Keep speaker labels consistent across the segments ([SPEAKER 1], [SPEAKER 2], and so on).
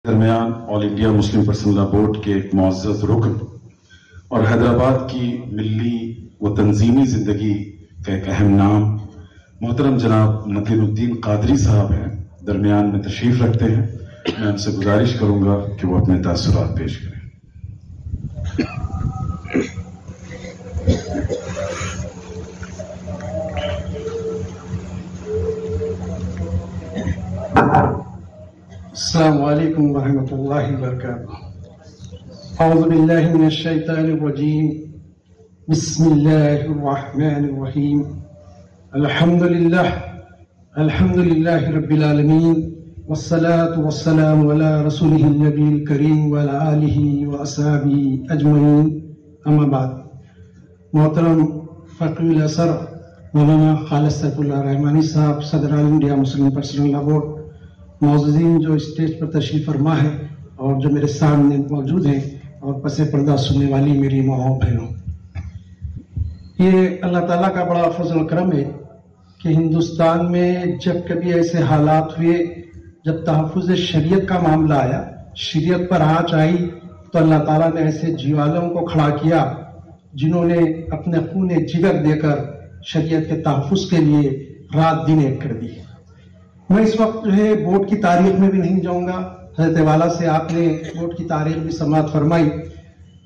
[SPEAKER 1] درمیان آل India Muslim personal لا board کے ایک معزز رکن اور حیدرآباد کی ملی و تنظیمی زندگی کا ایک اہم نام محترم جناب نذیر الدین قادری صاحب ہیں، درمیان میں تشریف رکھتے ہیں۔ میں ان سے گزارش کروں گا کہ وہ اپنے تاثرات پیش کریں۔
[SPEAKER 2] السلام علیکم ورحمۃ اللہ وبرکاتہ۔ اعوذ باللہ من الشیطان الرجیم، بسم اللہ الرحمن الرحیم۔ الحمد للہ رب العالمین، والصلاة والسلام علی رسولہ النبی الکریم وعلی آلہ واصحابہ اجمعین، اما بعد۔ محترم فقی الاثر مولانا خالد سیف اللہ رحمانی صاحب، صدر آل انڈیا مسلم پرسنل لا بورڈ، معززین جو اسٹیج پر تشریف فرما ہے اور جو میرے سامنے موجود ہیں، اور پس پردہ سننے والی میری ماؤں بہنوں، یہ اللہ تعالیٰ کا بڑا فضل و کرم ہے کہ ہندوستان میں جب کبھی ایسے حالات ہوئے جب تحفظ شریعت کا معاملہ آیا، شریعت پر آنچ آئی، تو اللہ تعالیٰ نے ایسے جیوالوں کو کھڑا کیا جنہوں نے اپنے خون جگر دے کر شریعت کے تحفظ کے لیے رات دن ایک کر دی۔ میں اس وقت جو ہے بورڈ کی تاریخ میں بھی نہیں جاؤں گا، حضرت والا سے آپ نے بورڈ کی تاریخ بھی سماعت فرمائی،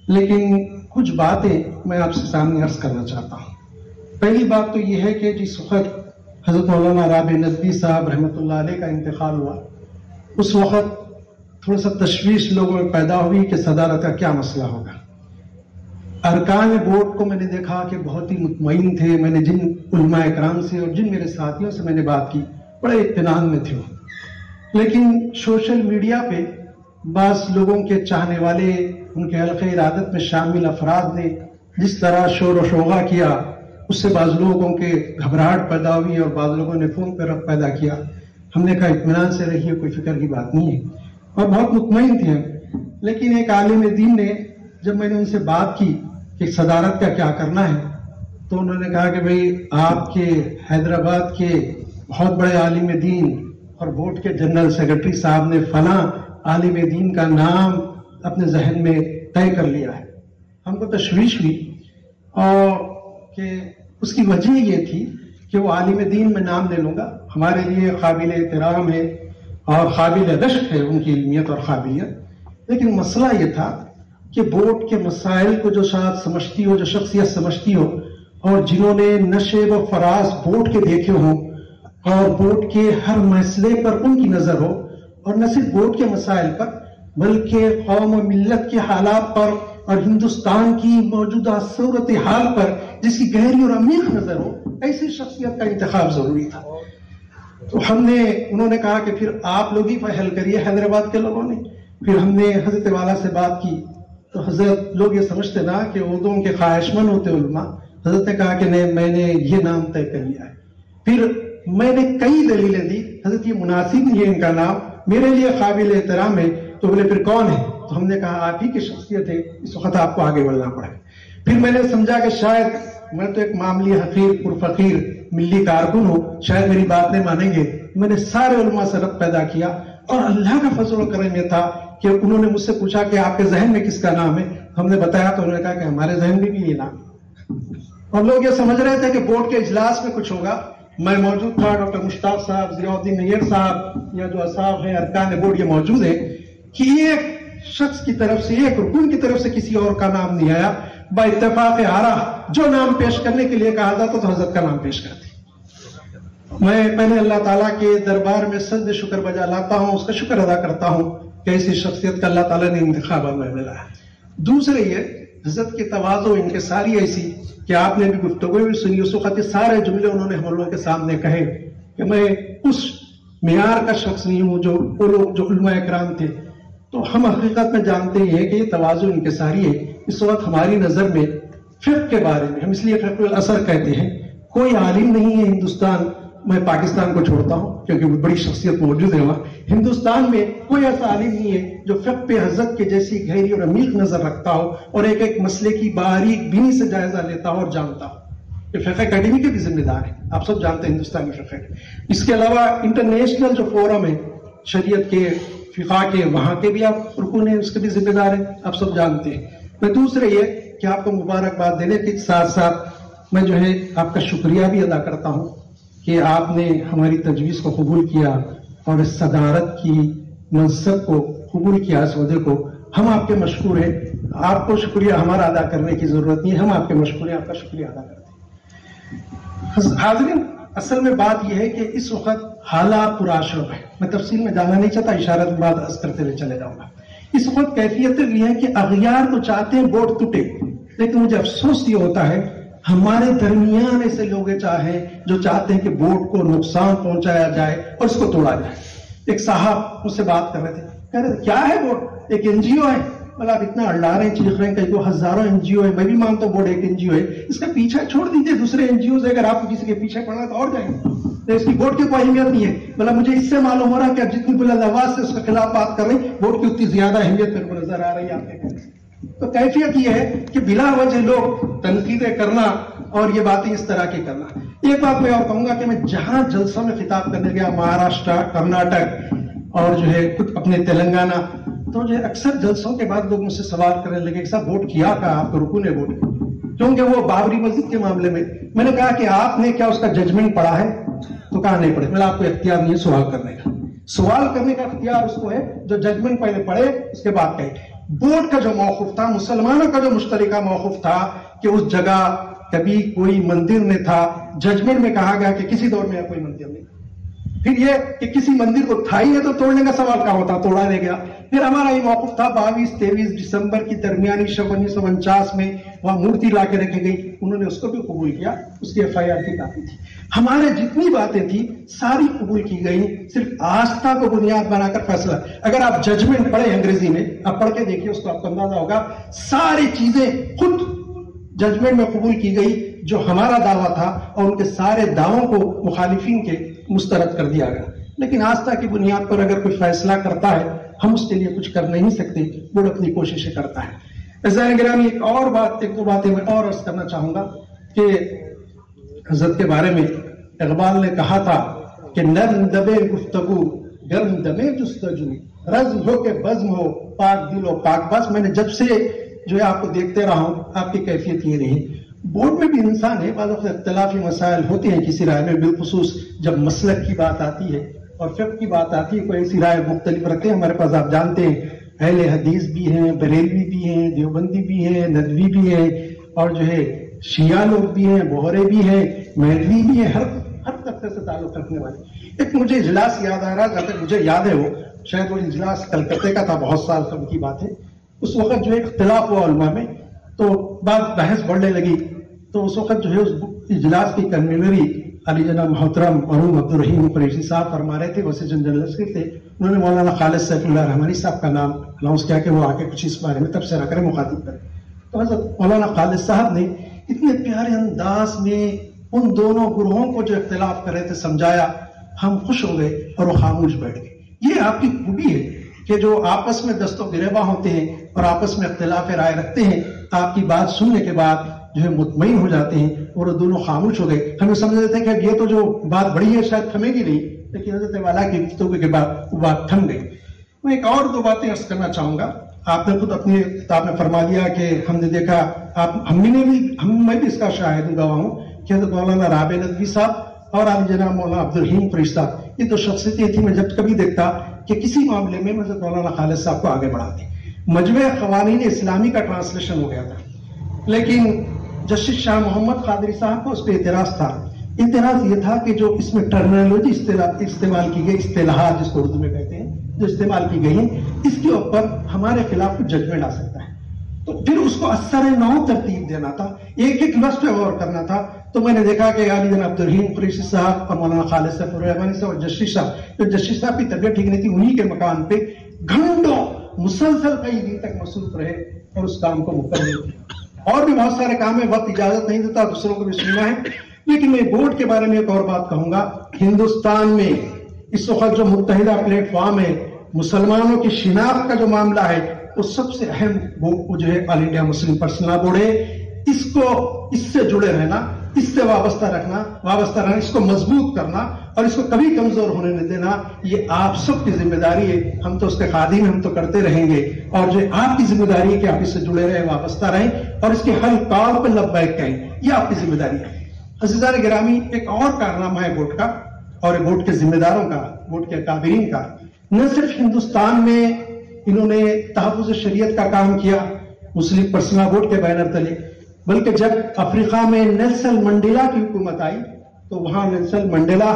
[SPEAKER 2] لیکن کچھ باتیں میں آپ سے سامنے عرض کرنا چاہتا ہوں۔ پہلی بات تو یہ ہے کہ جس وقت حضرت مولانا رابع ندوی صاحب رحمۃ اللہ علیہ کا انتقال ہوا، اس وقت تھوڑا سا تشویش لوگوں میں پیدا ہوئی کہ صدارت کا کیا مسئلہ ہوگا۔ ارکان بورڈ کو میں نے دیکھا کہ بہت ہی مطمئن تھے۔ میں نے جن علماء اکرام سے اور جن میرے ساتھیوں سے میں نے بات کی، بڑے اطمینان میں تھے، لیکن سوشل میڈیا پہ بعض لوگوں کے چاہنے والے، ان کے حلقہ ارادت میں شامل افراد نے جس طرح شور و شوغا کیا، اس سے بعض لوگوں کے گھبراہٹ پیدا ہوئی اور بعض لوگوں نے فون پہ رخ پیدا کیا۔ ہم نے کہا اطمینان سے رہیے، کوئی فکر کی بات نہیں ہے، اور بہت مطمئن تھے ہم۔ لیکن ایک عالم دین نے، جب میں نے ان سے بات کی کہ صدارت کا کیا کرنا ہے، تو انہوں نے کہا کہ بھئی آپ کے حیدرآباد کے بہت بڑے عالم دین اور بورڈ کے جنرل سیکرٹری صاحب نے فلاں عالم دین کا نام اپنے ذہن میں طے کر لیا ہے۔ ہم کو تشویش ہوئی، اور کہ اس کی وجہ یہ تھی کہ وہ عالم دین میں نام لے لوں گا، ہمارے لیے قابل احترام ہے اور قابل رشک ہے ان کی علمیت اور قابلیت، لیکن مسئلہ یہ تھا کہ بورڈ کے مسائل کو جو شاید سمجھتی ہو، جو شخصیت سمجھتی ہو، اور جنہوں نے نشیب و فراز بورڈ کے دیکھے ہوں، اور بورڈ کے ہر مسئلے پر ان کی نظر ہو، اور نہ صرف بورڈ کے مسائل پر بلکہ قوم و ملت کے حالات پر اور ہندوستان کی موجودہ صورتحال پر جس کی گہری اور عمیق نظر ہو، ایسی شخصیت کا انتخاب ضروری تھا۔ تو انہوں نے کہا کہ پھر آپ لوگ ہی پہل کریے، حیدرآباد کے لوگوں نے۔ پھر ہم نے حضرت والا سے بات کی، تو حضرت لوگ یہ سمجھتے نا کہ اردو کے خواہش مند ہوتے علماء، حضرت نے کہا کہ نہیں، میں نے یہ نام طے کر لیا ہے۔ پھر میں نے کئی دلیلیں دی، حضرت یہ مناسب نہیں ہے ان کا نام، میرے لیے قابل احترام ہے۔ تو بولے پھر کون ہے؟ تو ہم نے کہا آپ ہی کی شخصیت ہے، اس وقت آپ کو آگے بڑھنا پڑے۔ پھر میں نے سمجھا کہ شاید میں تو ایک معاملی حقیر پرفقیر ملی کارکن ہوں، شاید میری بات نہیں مانیں گے۔ میں نے سارے علماء سے ربط پیدا کیا، اور اللہ کا فضل و کرم یہ تھا کہ انہوں نے مجھ سے پوچھا کہ آپ کے ذہن میں کس کا نام ہے؟ ہم نے بتایا تو انہوں نے کہا کہ ہمارے ذہن میں بھی یہ نام ہے۔ اور لوگ یہ سمجھ رہے تھے کہ بورڈ کے اجلاس میں کچھ ہوگا۔ میں موجود تھا، ڈاکٹر مشتاق صاحب، ضیاء الدین نییر صاحب، یا جو اصحاب ہیں ارکان بورڈ یہ موجود ہیں، کہ ایک شخص کی طرف سے، ایک رکن کی طرف سے کسی اور کا نام نہیں آیا۔ با اتفاق آرا جو نام پیش کرنے کے لیے کہا جاتا تو حضرت کا نام پیش کرتے۔ میں نے اللہ تعالیٰ کے دربار میں سجدہ شکر بجا لاتا ہوں، اس کا شکر ادا کرتا ہوں کہ ایسی شخصیت کا اللہ تعالیٰ نے انتخاب میں ملا ہے۔ دوسرے یہ حضرت کی تواضع انکساری ایسی کہ آپ نے بھی گفتگو بھی سنی، اس وقت سارے جملے انہوں نے ہم لوگوں کے سامنے کہے کہ میں اس معیار کا شخص نہیں ہوں جو وہ لوگ جو علماء اکرام تھے۔ تو ہم حقیقت میں جانتے ہیں کہ یہ تواضع انکساری ہے۔ اس وقت ہماری نظر میں فقہ کے بارے میں، ہم اس لیے فقہ الاثر کہتے ہیں، کوئی عالم نہیں ہے ہندوستان میں، پاکستان کو چھوڑتا ہوں کیونکہ بڑی شخصیت موجود ہے وہاں، ہندوستان میں کوئی ایسا عالم نہیں ہے جو فقہ پہ حضرت کے جیسی گہری اور عمیق نظر رکھتا ہو اور ایک ایک مسئلے کی باریک بینی سے جائزہ لیتا ہو اور جانتا ہو۔ یہ فقہ اکیڈمی کے بھی ذمہ دار ہیں، آپ سب جانتے ہیں ہندوستانی فقہ۔ اس کے علاوہ انٹرنیشنل جو فورم ہے شریعت کے، فقہ کے وہاں کے بھی آپ رکن ہیں، اس کے بھی ذمہ دار ہیں، آپ سب جانتے ہیں۔ میں دوسرے یہ کہ آپ کو مبارکباد دینے کے ساتھ ساتھ میں جو ہے آپ کا شکریہ بھی ادا کرتا ہوں کہ آپ نے ہماری تجویز کو قبول کیا اور اس صدارت کی منصب کو قبول کیا، اس عہدے کو۔ ہم آپ کے مشکور ہیں، آپ کو شکریہ ہمارا ادا کرنے کی ضرورت نہیں ہے، ہم آپ کے مشکور ہیں، آپ کا شکریہ ادا کرتے ہیں۔ حاضرین، اصل میں بات یہ ہے کہ اس وقت حالات پرآشوب ہے، میں تفصیل میں جانا نہیں چاہتا، اشارت میں بات عرض کرتے ہوئے چلے جاؤں گا۔ اس وقت کیفیت یہ ہے کہ اغیار تو چاہتے ہیں ووٹ ٹوٹے، لیکن مجھے افسوس یہ ہوتا ہے ہمارے درمیان ایسے لوگ چاہیں جو چاہتے ہیں کہ ووٹ کو نقصان پہنچایا جائے اور اس کو توڑا جائے۔ ایک صاحب مجھ سے بات کر رہے تھے، کہہ رہے تھے کیا ہے ووٹ؟ ایک این جی او ہے۔ بلا آپ اتنا اڑا رہے ہیں، چیخ رہے ہیں، کئی کو ہزاروں این جی او ہے، میں بھی مانتا ہوں ووٹ ایک این جی او ہے، اس کا پیچھا چھوڑ دیجیے دوسرے این جی او سے، اگر آپ کو کسی کے پیچھے پڑنا تو اور جائیں گے، اس کی ووٹ کی کوئی اہمیت نہیں ہے۔ بلا مجھے اس سے معلوم ہو رہا ہے کہ آپ جتنی بلند آواز سے اس کے خلاف بات کر رہے ہیں، ووٹ کی اتنی زیادہ اہمیت میرے کو نظر آ رہی ہے آپ کے۔ تو کیفیت یہ ہے کہ بلا وجہ لوگ تنقیدیں کرنا اور یہ باتیں اس طرح کی کرنا۔ ایک بات میں اور کہوں گا کہ میں جہاں جلسوں میں خطاب کرنے گیا، مہاراشٹر، کرناٹک اور جو ہے خود اپنے تلنگانہ، تو جو ہے اکثر جلسوں کے بعد لوگ مجھ سے سوال کرنے لگے کہ صاحب ووٹ کیا کہا آپ کو رکن نے ووٹ کیا، کیونکہ وہ بابری مسجد کے معاملے میں نے کہا کہ آپ نے کیا اس کا ججمنٹ پڑھا ہے؟ تو کہا نہیں پڑھے۔ آپ کو اختیار نہیں ہے سوال کرنے کا، سوال کرنے کا اختیار اس کو ہے جو ججمنٹ پہلے پڑھے اس کے بعد کہے۔ بورڈ کا جو موقف تھا، مسلمانوں کا جو مشترکہ موقف تھا کہ اس جگہ کبھی کوئی مندر نہیں تھا، ججمنٹ میں کہا گیا کہ کسی دور میں کوئی مندر نہیں۔ پھر یہ کہ کسی مندر کو تھا ہی ہے تو توڑنے کا سوال کہاں ہوتا، توڑا نہیں گیا۔ پھر ہمارا یہ موقف تھا 22-23 دسمبر کی درمیانی شب 1949 میں وہاں مورتی لا کے رکھی گئی، انہوں نے اس کو بھی قبول کیا، اس کی ایف آئی آر کی کاپی تھی۔ ہمارے جتنی باتیں تھی ساری قبول کی گئی، صرف آستھا کو بنیاد بنا کر فیصلہ۔ اگر آپ ججمنٹ پڑھیں انگریزی میں، آپ پڑھ کے دیکھیے، اس کو آپ کو اندازہ ہوگا، ساری چیزیں خود ججمنٹ میں قبول کی گئی جو ہمارا دعویٰ تھا، اور ان کے سارے دعووں کو مخالفین کے مسترد کر دیا گیا۔ لیکن آستھا کی بنیاد پر اگر کوئی فیصلہ کرتا ہے، ہم اس کے لیے کچھ کر نہیں سکتے، وہ اپنی کوششیں کرتا ہے۔ عزیزان گرامی، ایک دو باتیں میں اور عرض کرنا چاہوں گا کہ حضرت کے بارے میں اقبال نے کہا تھا کہ نرم دبے گفتگو گرم دمے جستجو، رزم ہو کہ بزم ہو پاک دل و پاک بس۔ میں نے جب سے جو ہے آپ کو دیکھتے رہا ہوں، آپ کی کیفیت یہ رہی۔ بورڈ میں بھی انسان ہے، بعض وقت اختلافی مسائل ہوتے ہیں کسی رائے میں، بالخصوص جب مسلک کی بات آتی ہے اور فقہ کی بات آتی ہے، کوئی ایسی رائے مختلف رکھتے ہیں۔ ہمارے پاس آپ جانتے ہیں اہل حدیث بھی ہیں، بریلوی بھی ہیں، دیوبندی بھی ہیں، ندوی بھی ہیں، اور جو ہے شیعہ لوگ بھی ہیں، بہرے بھی ہیں، مہدوی بھی ہیں، ہر طبقے سے تعلق رکھنے والے۔ ایک مجھے اجلاس یاد آ رہا، جہاں تک مجھے یاد ہے وہ شاید وہ اجلاس کلکتے کا تھا، بہت سال قبل کی بات ہے۔ اس وقت جو ہے اختلاف ہوا علماء میں، تو بات بحث بڑھنے لگی، تو اس وقت جو ہے اس اجلاس کی کنوینری علی جناب محترم مرحوم عبدالرحیم قریشی صاحب فرما رہے تھے، وہ سیشن جنرل سیکرٹری تھے، انہوں نے مولانا خالد سیف اللہ رحمانی صاحب کا نام اناؤنس کیا کہ وہ آ کے کچھ اس بارے میں تبصرہ کریں، مخاطب کریں۔ تو حضرت مولانا خالد صاحب نے اتنے پیارے انداز میں ان دونوں گروہوں کو جو اختلاف کر رہے تھے سمجھایا، ہم خوش ہو گئے اور وہ خاموش بیٹھ گئے۔ یہ آپ کی خوبی ہے کہ جو آپس میں دست و گریباں ہوتے ہیں اور آپس میں اختلاف رائے رکھتے ہیں، آپ کی بات سننے کے بعد جو ہے مطمئن ہو جاتے ہیں اور وہ دونوں خاموش ہو گئے۔ ہمیں سمجھ رہے تھے کہ یہ تو جو بات بڑی ہے شاید تھمے گی نہیں، لیکن حضرت والا کی گفتگو کے بعد وہ بات تھم گئی۔ میں ایک اور دو باتیں عرض کرنا چاہوں گا۔ آپ نے خود اپنی کتاب میں فرما دیا کہ ہم نے دیکھا، میں بھی اس کا شاہد ہوں، گواہ ہوں کہ حضرت مولانا رابع ندوی صاحب اور علی جناب مولانا عبدالرحیم قریشی صاحب، یہ دو شخصیتیں تھیں، میں جب کبھی دیکھتا کہ کسی معاملے میں حضرت مولانا خالد صاحب کو آگے بڑھاتے۔ مجمع قوانین اسلامی کا ٹرانسلیشن ہو گیا تھا، لیکن جسٹس شاہ محمد قادری صاحب کو اس پہ اعتراض تھا۔ اعتراض یہ تھا کہ جو اس میں ٹرمینالوجی استعمال کی گئی، اصطلاحات جس کو اردو میں کہتے ہیں، جو استعمال کی گئی ہیں، اس کے اوپر ہمارے خلاف کچھ ججمنٹ آ سکتا ہے، تو پھر اس کو اثر نو ترتیب دینا تھا، ایک ایک لفظ پہ غور کرنا تھا۔ تو میں نے دیکھا کہ علی جناب عبدالرحیم قریشی صاحب اور مولانا خالد سیف الرحمانی صاحب اور جسٹس صاحب کی طبیعت ٹھیک نہیں تھی، انہی کے مکان پہ گھنٹوں مسلسل کئی دن تک مصروف رہے اور اس کام کو مکمل کیا۔ اور بھی بہت سارے کام میں وقت اجازت نہیں دیتا، دوسروں کو بھی سننا ہے، لیکن میں بورڈ کے بارے میں ایک اور بات کہوں گا۔ ہندوستان میں اس وقت جو متحدہ پلیٹ فارم ہے، مسلمانوں کی شناخت کا جو معاملہ ہے، وہ سب سے اہم وہ جو ہے آل انڈیا مسلم پرسنل لا بورڈ ہے۔ اس سے جڑے رہنا، اس سے وابستہ رہنا، اس کو مضبوط کرنا اور اس کو کبھی کمزور ہونے نہیں دینا. یہ آپ سب کی ذمہ داری ہے. ہم تو اس کے خادم ہیں, ہم تو کرتے رہیں گے, اور جو آپ کی ذمہ داری ہے کہ آپ اس سے جڑے رہیں, وابستہ رہیں, اور اس کے ہر کال پہ لبیک کہیں. یہ آپ کی ذمہ داری ہے. عزیزان گرامی, ایک اور کارنامہ ہے بورڈ کا اور بورڈ کے ذمہ داروں کا, بورڈ کے اکابرین کا. نہ صرف ہندوستان میں انہوں نے تحفظ شریعت کا کام کیا مسلم پرسنل بورڈ کے بینر تلے, بلکہ جب افریقہ میں نیلسن منڈیلا کی حکومت آئی تو وہاں نیلسن منڈیلا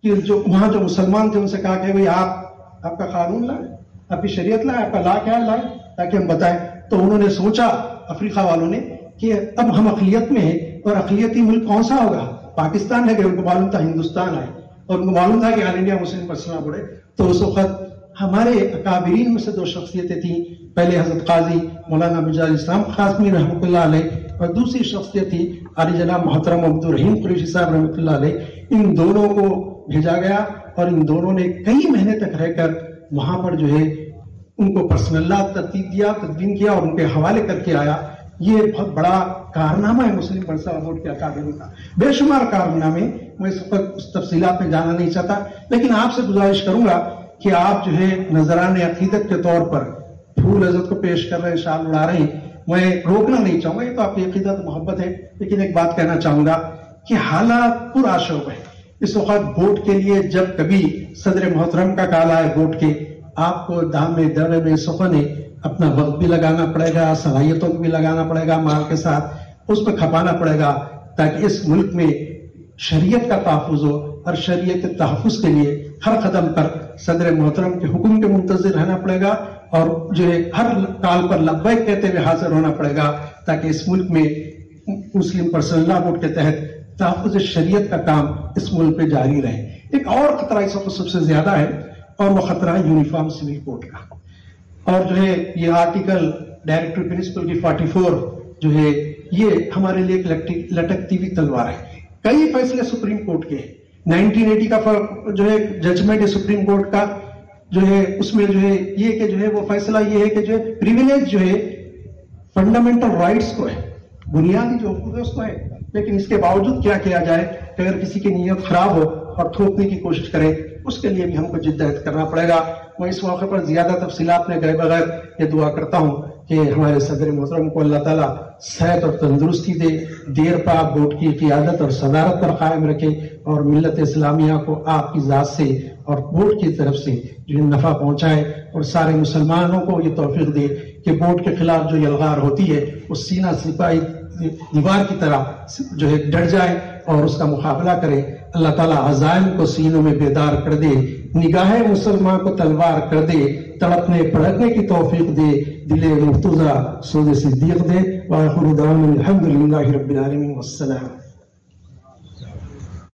[SPEAKER 2] کی وہاں جو مسلمان تھے ان سے کہا کہ بھئی آپ کا قانون لائیں, آپ کی شریعت لائیں, آپ کا لا کیا لائیں تاکہ ہم بتائیں. تو انہوں نے سوچا افریقہ والوں نے کہ اب ہم اقلیت میں ہیں, اور اقلیتی ملک کون سا ہوگا؟ پاکستان ہے. کہ ان کو معلوم تھا ہندوستان آئے, اور ان کو معلوم تھا کہ آل انڈیا مسلم پرسنل بورڈ ہے. تو اس وقت ہمارے اکابرین میں سے دو شخصیتیں تھیں. پہلے حضرت قاضی مولانا مجاز اسلام قاسمی رحمۃ اللہ علیہ, اور دوسری شخصیت تھی عالی جناب محترم عبد الرحیم قریشی صاحب رحمۃ اللہ علیہ. ان دونوں کو بھیجا گیا اور ان دونوں نے کئی مہینے تک رہ کر وہاں پر جو ہے ان کو پرسنل لا ترتیب دیا, تدوین کیا اور ان کے حوالے کر کے آیا. یہ بہت بڑا کارنامہ ہے مسلم پرسنل بورڈ کے اکابرین کا, بے شمار کارنامے. میں اس وقت اس تفصیلات میں جانا نہیں چاہتا, لیکن آپ سے گزارش کروں گا کہ آپ جو ہے نذران عقیدت کے طور پر پھول حضرت کو پیش کر رہے ہیں, شال اڑا رہے ہیں. میں روکنا نہیں چاہوں گا, یہ تو آپ کی عقیدت محبت ہے, لیکن ایک بات کہنا چاہوں گا کہ حالات پرآشوب ہے اس وقت بورڈ کے لیے. جب کبھی صدر محترم کا کال آئے بورڈ کے, آپ کو دام میں درے میں سخن اپنا وقت بھی لگانا پڑے گا, صلاحیتوں کو بھی لگانا پڑے گا, مال کے ساتھ اس پہ کھپانا پڑے گا, تاکہ اس ملک میں شریعت کا تحفظ ہو. اور شریعت کے تحفظ کے لیے ہر قدم پر صدر محترم کے حکم کے منتظر رہنا پڑے گا, اور جو ہے ہر کال پر لبیک کہتے ہوئے حاضر ہونا پڑے گا, تاکہ اس ملک میں مسلم پرسنل لا بورڈ کے تحت تحفظ شریعت کا کام اس ملک پہ جاری رہے. ایک اور خطرہ اس وقت سب سے زیادہ ہے, اور وہ خطرہ ہے یونیفارم سول کوڈ کا. اور جو ہے یہ آرٹیکل ڈائریکٹر پرنسپل کی 44 جو ہے یہ ہمارے لیے ایک لٹکتی ہوئی تلوار ہے. کئی فیصلے سپریم کورٹ کے 1980 کا جو ہے ججمنٹ ہے سپریم کورٹ کا, جو ہے اس میں جو ہے یہ کہ جو ہے وہ فیصلہ یہ ہے کہ جو ہے پریویلیج جو ہے فنڈامنٹل رائٹس کو ہے, بنیادی جو حقوق ہے اس کو ہے. لیکن اس کے باوجود کیا کیا جائے کہ اگر کسی کی نیت خراب ہو اور تھوپنے کی کوشش کرے, اس کے لیے بھی ہم کو جدت کرنا پڑے گا. میں اس موقع پر زیادہ تفصیلات میں گئے بغیر یہ دعا کرتا ہوں کہ ہمارے صدر محترم کو اللہ تعالیٰ صحت اور تندرستی دے, دیر پاک بورڈ کی قیادت اور صدارت پر قائم رکھے, اور ملت اسلامیہ کو آپ کی ذات سے اور بورڈ کی طرف سے جو نفع پہنچائے, اور سارے مسلمانوں کو یہ توفیق دے کہ بورڈ کے خلاف جو یلغار ہوتی ہے وہ سینہ سپاہی دیوار کی طرح جو ہے ڈٹ جائے اور اس کا مقابلہ کرے. اللہ تعالیٰ عزائم کو سینوں میں بیدار کر دے, نگاہ مسلمان کو تلوار کر دے, تڑپنے پڑکنے کی توفیق دے, دل مرتضی سود صدیق دے. وآخر دعوانا الحمدللہ رب العالمین والسلام.